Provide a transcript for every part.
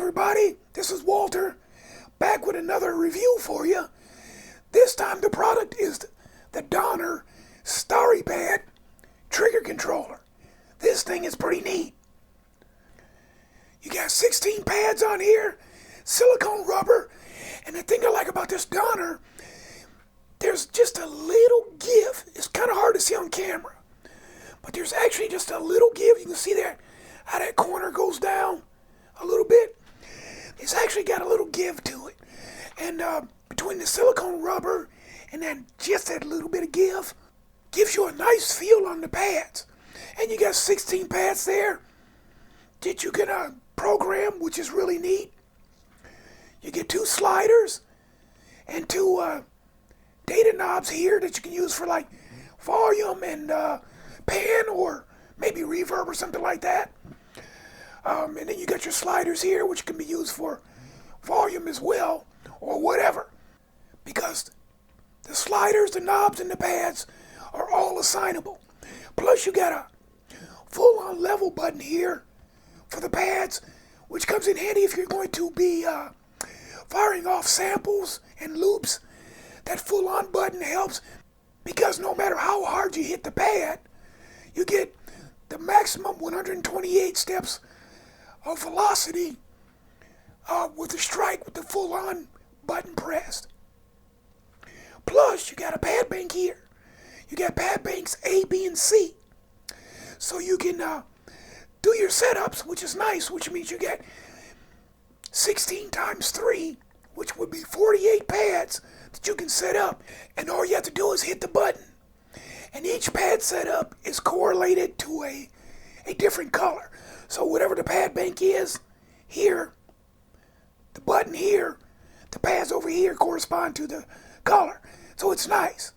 everybody, this is Walter, back with another review for you. This time the product is the Donner Starrypad trigger controller. This thing is pretty neat. You got 16 pads on here, silicone rubber, and the thing I like about this Donner, there's just a little give. It's kind of hard to see on camera, but there's actually just a little give. You can see there how that corner goes down a little bit. It's actually got a little give to it. And between the silicone rubber and then just that little bit of give, gives you a nice feel on the pads. And you got 16 pads there that you can program, which is really neat. You get 2 sliders and 2 data knobs here that you can use for like volume and pan or maybe reverb or something like that. And then you got your sliders here, which can be used for volume as well, or whatever. Because the sliders, the knobs, and the pads are all assignable. Plus you got a full-on level button here for the pads, which comes in handy if you're going to be firing off samples and loops. That full-on button helps because no matter how hard you hit the pad, you get the maximum 128 steps of velocity with the strike with the full-on button pressed. Plus, you got a pad bank here. You got pad banks A, B, and C. So you can do your setups, which is nice, which means you get 16 times 3, which would be 48 pads that you can set up. And all you have to do is hit the button. And each pad setup is correlated to a different color. So whatever the pad bank is here, the button here, the pads over here correspond to the color. So it's nice.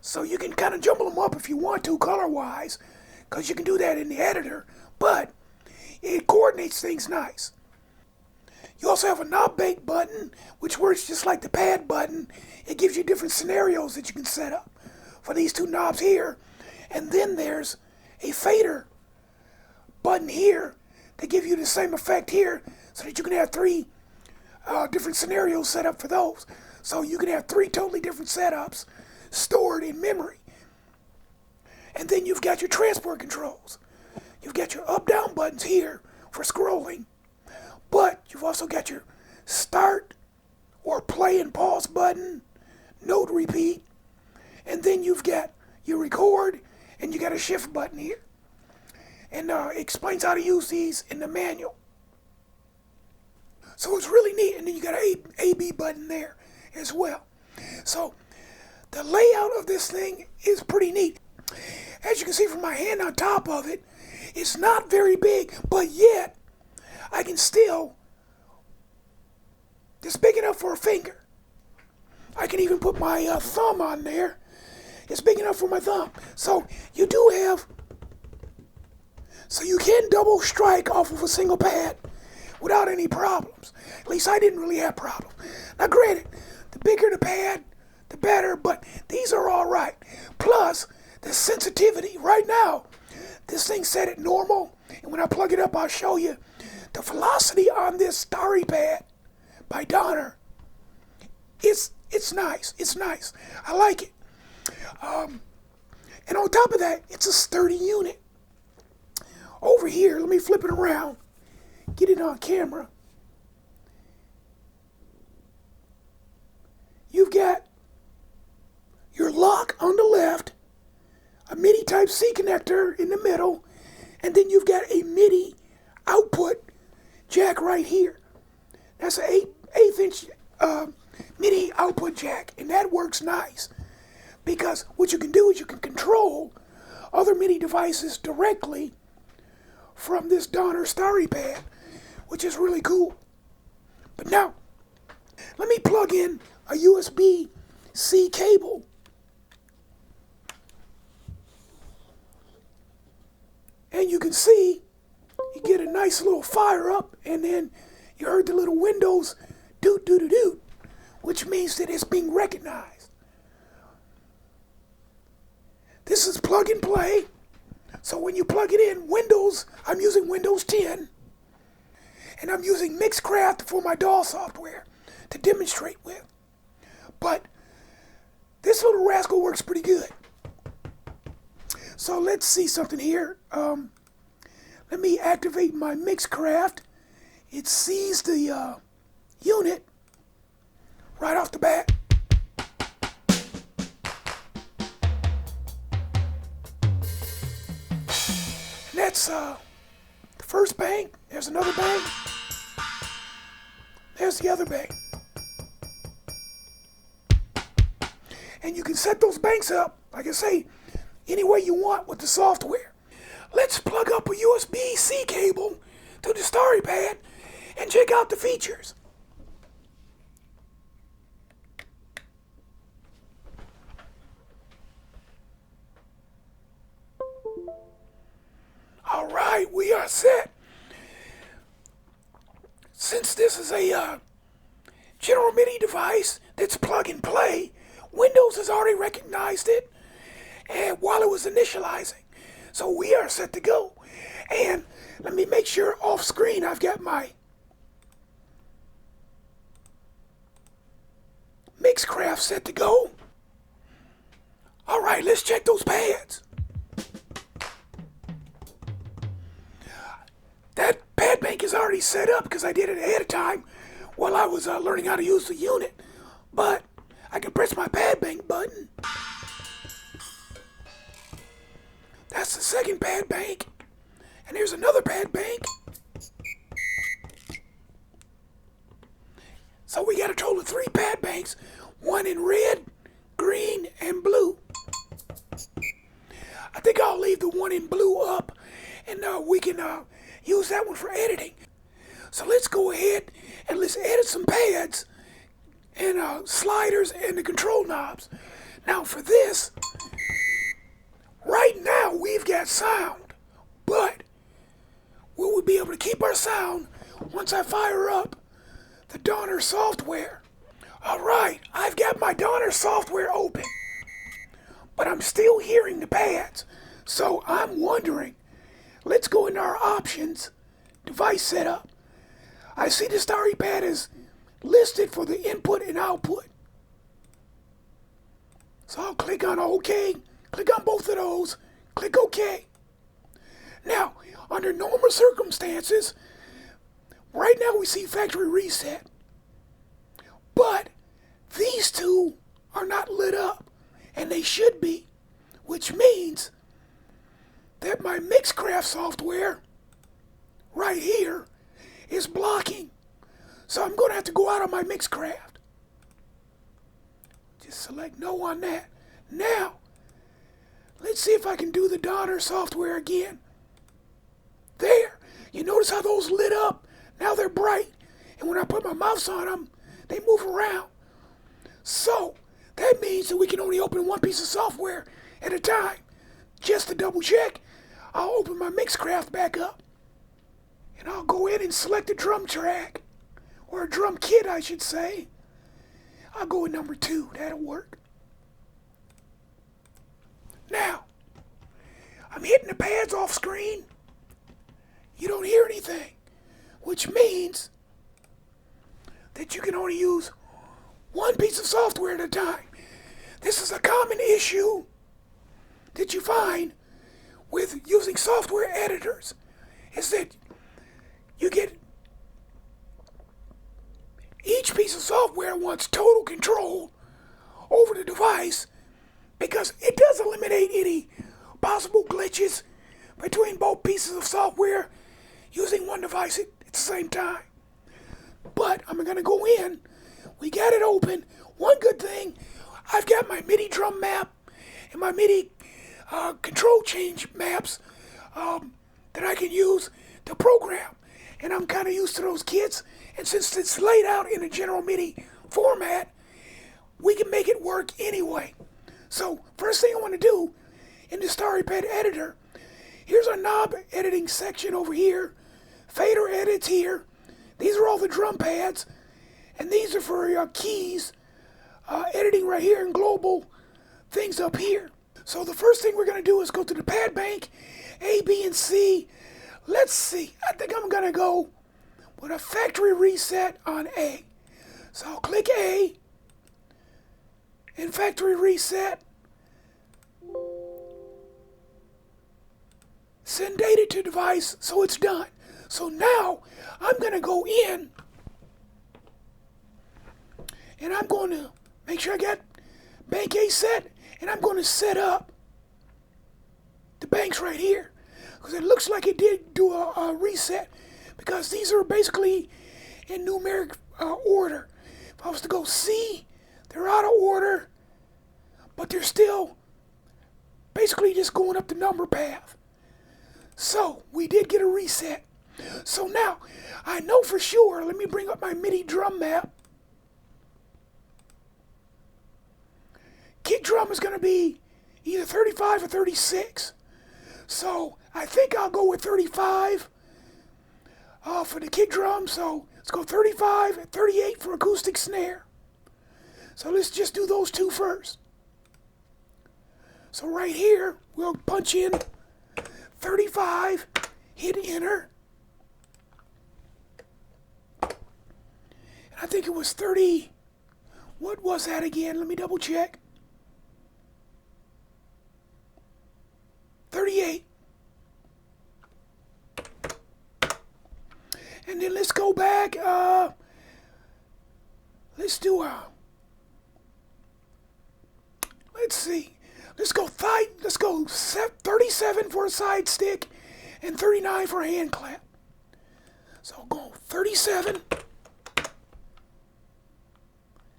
So you can kind of jumble them up if you want to color-wise, because you can do that in the editor, but it coordinates things nice. You also have a knob bank button, which works just like the pad button. It gives you different scenarios that you can set up for these 2 knobs here. And then there's a fader button here to give you the same effect here so that you can have 3 different scenarios set up for those. So you can have 3 totally different setups stored in memory. And then you've got your transport controls. You've got your up-down buttons here for scrolling, but you've also got your start or play and pause button, note repeat, and then you've got your record, and you got a shift button here. And it explains how to use these in the manual. So it's really neat. And then you got an A-B button there as well. So the layout of this thing is pretty neat. As you can see from my hand on top of it, it's not very big, but yet I can still, it's big enough for a finger. I can even put my thumb on there. It's big enough for my thumb. So you do have, so you can double strike off of a single pad without any problems. At least I didn't really have problems. Now granted, the bigger the pad, the better, but these are all right. Plus, the sensitivity, right now, this thing's set at normal, and when I plug it up, I'll show you the velocity on this Starrypad by Donner. It's nice. It's nice. I like it. And on top of that, it's a sturdy unit. Over here, let me flip it around, get it on camera. You've got your lock on the left, a Midi Type-C connector in the middle, and then you've got a Midi output jack right here. That's an 1/8 inch Midi output jack, and that works nice because what you can do is you can control other Midi devices directly from this Donner Starrypad, which is really cool. But now, let me plug in a USB-C cable. And you can see, you get a nice little fire up, and then you heard the little windows doot, doot, doot, doot, which means that it's being recognized. This is plug and play. So when you plug it in, Windows, I'm using Windows 10. and I'm using Mixcraft for my DAW software to demonstrate with. But this little rascal works pretty good. So let's see something here. Let me activate my Mixcraft. It sees the unit right off the bat. And that's the first bank. There's another bank. There's the other bank. And you can set those banks up, like I say, any way you want with the software. Let's plug up a USB-C cable to the Starrypad and check out the features. All right, we are set. Since this is a general MIDI device that's plug and play, Windows has already recognized it and while it was initializing. So we are set to go. And let me make sure off screen I've got my Mixcraft set to go. All right, let's check those pads. That pad bank is already set up because I did it ahead of time while I was learning how to use the unit. But I can press my pad bank button. That's the second pad bank. And there's another pad bank. So we got a total of 3 pad banks. One in red, green, and blue. I think I'll leave the one in blue up and we can use that one for editing. So let's go ahead and let's edit some pads and sliders and the control knobs. Now for this, right now we've got sound, but will we be able to keep our sound once I fire up the Donner software? All right, I've got my Donner software open, but I'm still hearing the pads. So I'm wondering, let's go into our options, device setup. I see the Starrypad is listed for the input and output. So I'll click on OK, click on both of those, click OK. Now, under normal circumstances, right now we see factory reset. But these two are not lit up, and they should be, which means that my Mixcraft software right here is blocking. So I'm going to have to go out on my Mixcraft. Just select no on that. Now, let's see if I can do the Donner software again. There. You notice how those lit up? Now they're bright. And when I put my mouse on them, they move around. So, that means that we can only open one piece of software at a time. Just to double check, I'll open my Mixcraft back up. And I'll go in and select a drum track. Or a drum kit, I should say. I'll go with number 2. That'll work. Now, I'm hitting the pads off screen. You don't hear anything. Which means that you can only use one piece of software at a time. This is a common issue that you find with using software editors, is that you get each piece of software wants total control over the device because it does eliminate any possible glitches between both pieces of software using one device at the same time. But I'm going to go in. We got it open. One good thing, I've got my MIDI drum map and my MIDI control change maps that I can use to program. And I'm kind of used to those kits. And since it's laid out in a general MIDI format, we can make it work anyway. So first thing I want to do in the Starrypad Editor, here's our knob editing section over here. Fader edits here. These are all the drum pads. And these are for your keys. Editing right here in global. Things up here. So the first thing we're going to do is go to the pad bank. A, B, and C. Let's see. I think I'm going to go put a factory reset on A. So I'll click A and factory reset. Send data to device, so it's done. So now I'm going to go in and I'm going to make sure I got bank A set, and I'm going to set up the banks right here because it looks like it did do a reset because these are basically in numeric order. If I was to go C, they're out of order, but they're still basically just going up the number path. So we did get a reset. So now I know for sure, let me bring up my MIDI drum map. Kick drum is going to be either 35 or 36. So I think I'll go with 35 for the kick drum. So let's go 35 and 38 for acoustic snare. So let's just do those two first. So right here, we'll punch in 35, hit enter. And I think it was 30. What was that again? Let me double check. 38. And then let's go back. Let's do let's see. Let's go 37 for a side stick and 39 for a hand clap. So I'll go 37.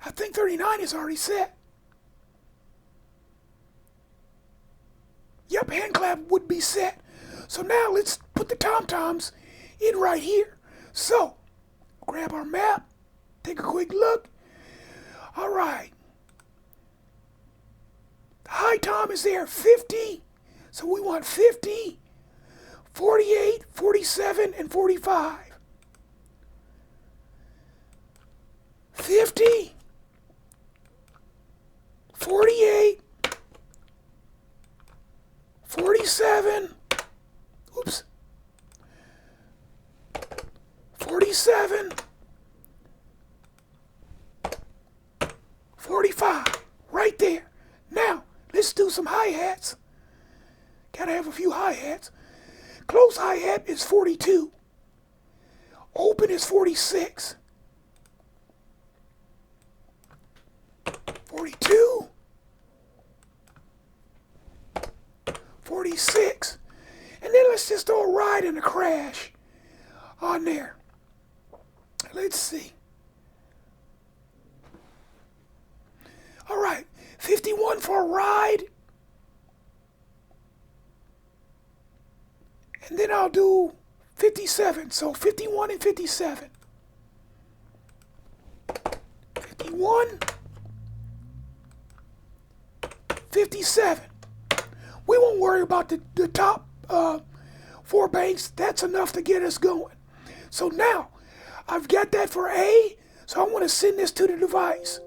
I think 39 is already set. Yep, hand clap would be set. So now let's put the tom-toms in right here. So, grab our map, take a quick look. All right. The high tom is there, 50. So we want 50, 48, 47, and 45. 50, 48, 47, oops, 47, 45, right there. Now, let's do some hi-hats. Gotta have a few hi-hats. Close hi-hat is 42. Open is 46. 42. 46. And then let's just throw a ride and a crash on there. Let's see. All right, 51 for a ride. And then I'll do 57. So 51 and 57. 51, 57. We won't worry about the top 4 banks. That's enough to get us going. So now, I've got that for A, so I want to send this to the device.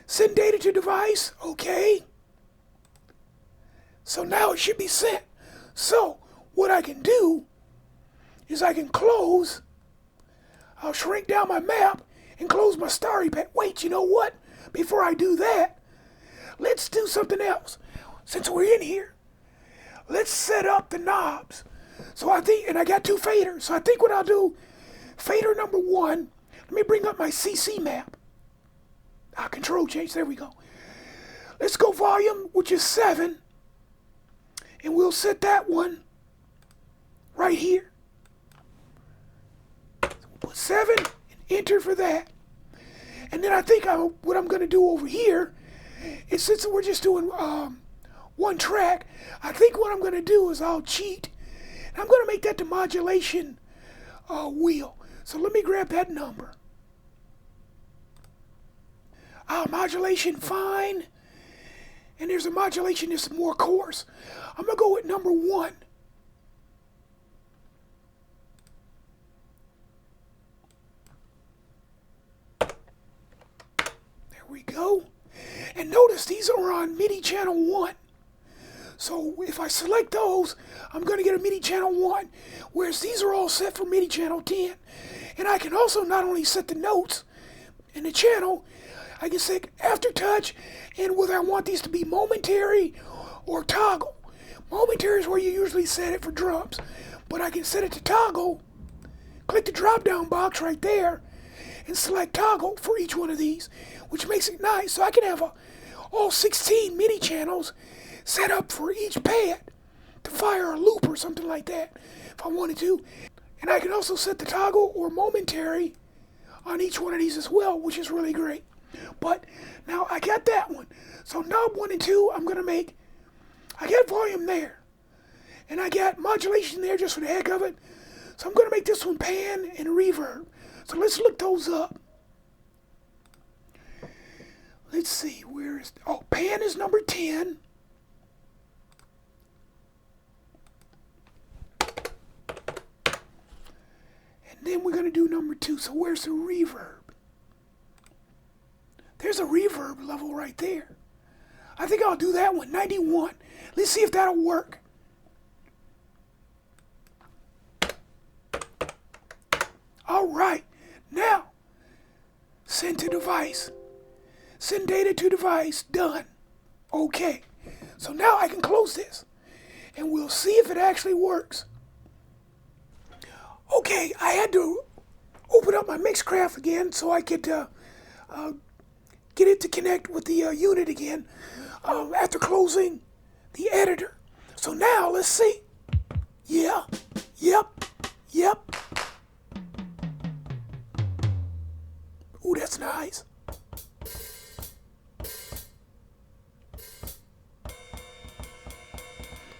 Send data to device, okay. So now it should be sent. So, what I can do is I can close, I'll shrink down my map and close my Starrypad. Wait, you know what? Before I do that, let's do something else. Since we're in here, let's set up the knobs. So I think, and I got 2 faders, so I think what I'll do, fader number 1, let me bring up my CC map. Control change, there we go. Let's go volume, which is 7, and we'll set that one right here. So we'll put 7 and enter for that. And then I think what I'm going to do over here is, since we're just doing 1 track, I think what I'm going to do is I'll cheat. And I'm going to make that the modulation wheel. So let me grab that number. Modulation fine. And there's a modulation that's more coarse. I'm going to go with number 1. There we go. And notice these are on MIDI channel 1. So if I select those, I'm going to get a MIDI channel 1, whereas these are all set for MIDI channel 10. And I can also not only set the notes in the channel, I can set aftertouch and whether I want these to be momentary or toggle. Momentary is where you usually set it for drums, but I can set it to toggle. Click the drop down box right there and select toggle for each one of these, which makes it nice. So I can have all 16 MIDI channels set up for each pad to fire a loop or something like that if I wanted to. And I can also set the toggle or momentary on each one of these as well, which is really great. But now I got that one. So knob 1 and 2, I'm going to make, I got volume there. And I got modulation there just for the heck of it. So I'm going to make this one pan and reverb. So let's look those up. Let's see, where is, oh, pan is number 10. And then we're going to do number 2. So where's the reverb? There's a reverb level right there. I think I'll do that one, 91. Let's see if that'll work. All right, now, send to device. Send data to device, done. Okay, so now I can close this, and we'll see if it actually works. Okay, I had to open up my Mixcraft again so I could get it to connect with the unit again after closing the editor. So now, let's see. Yeah, yep. Ooh, that's nice.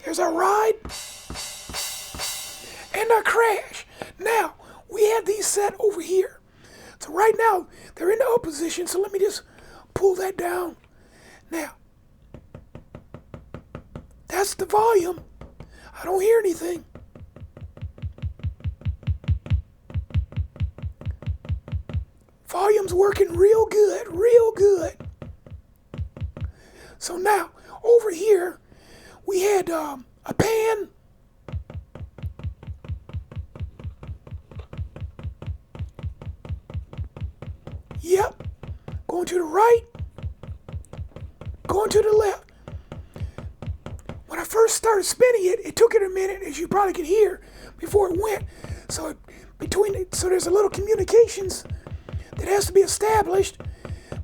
There's our ride and our crash. Now, we have these set over here. So right now, they're in the up position, so let me just pull that down. Now, that's the volume. I don't hear anything. Volume's working real good, real good. So now, over here, we had a pan. Yep. Going to the right. Going to the left. When I first started spinning it, it took it a minute, as you probably could hear, before it went. So so there's a little communications that has to be established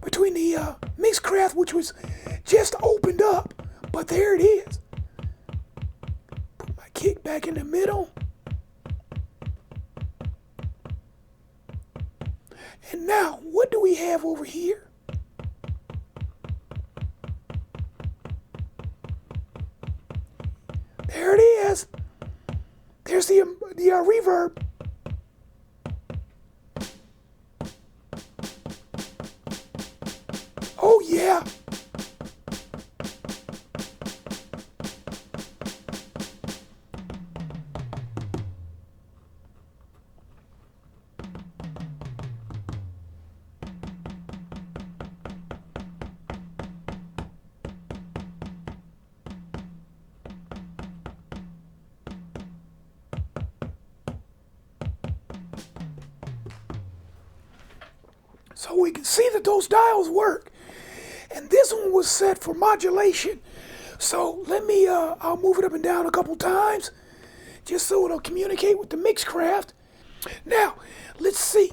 between the Mixcraft, which was just opened up, but there it is. Put my kick back in the middle. And now, what do we have over here? There it is. There's the reverb. Oh yeah. So we can see that those dials work. And this one was set for modulation. So let me, I'll move it up and down a couple times, just so it'll communicate with the Mixcraft. Now, let's see.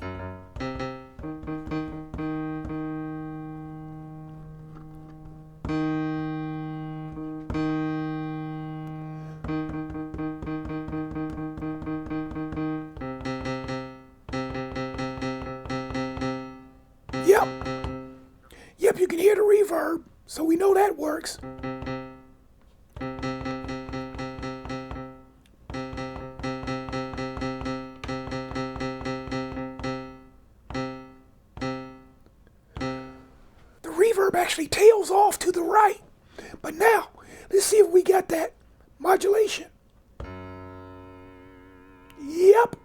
Yep, you can hear the reverb, so we know that works. The reverb actually tails off to the right. But now, let's see if we got that modulation. Yep.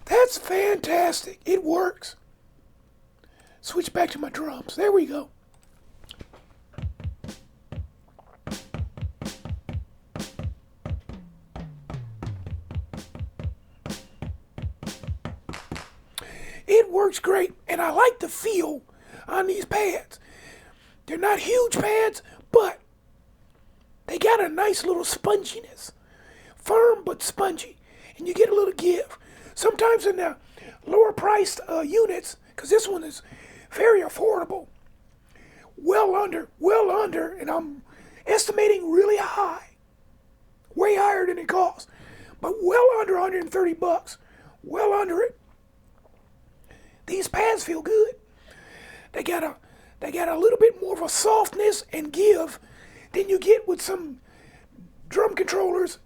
That's fantastic. It works. Switch back to my drums. There we go. It works great, and I like the feel on these pads. They're not huge pads, but they got a nice little sponginess. Firm but spongy, and you get a little give. Sometimes in the lower priced units, because this one is very affordable, well under, and I'm estimating really high, way higher than it costs, but well under 130 bucks, well under it. These pads feel good. They got a little bit more of a softness and give than you get with some drum controllers,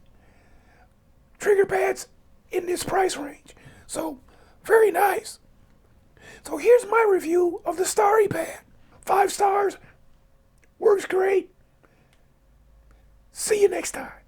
trigger pads in this price range. So, very nice. So here's my review of the Starrypad. 5 stars. Works great. See you next time.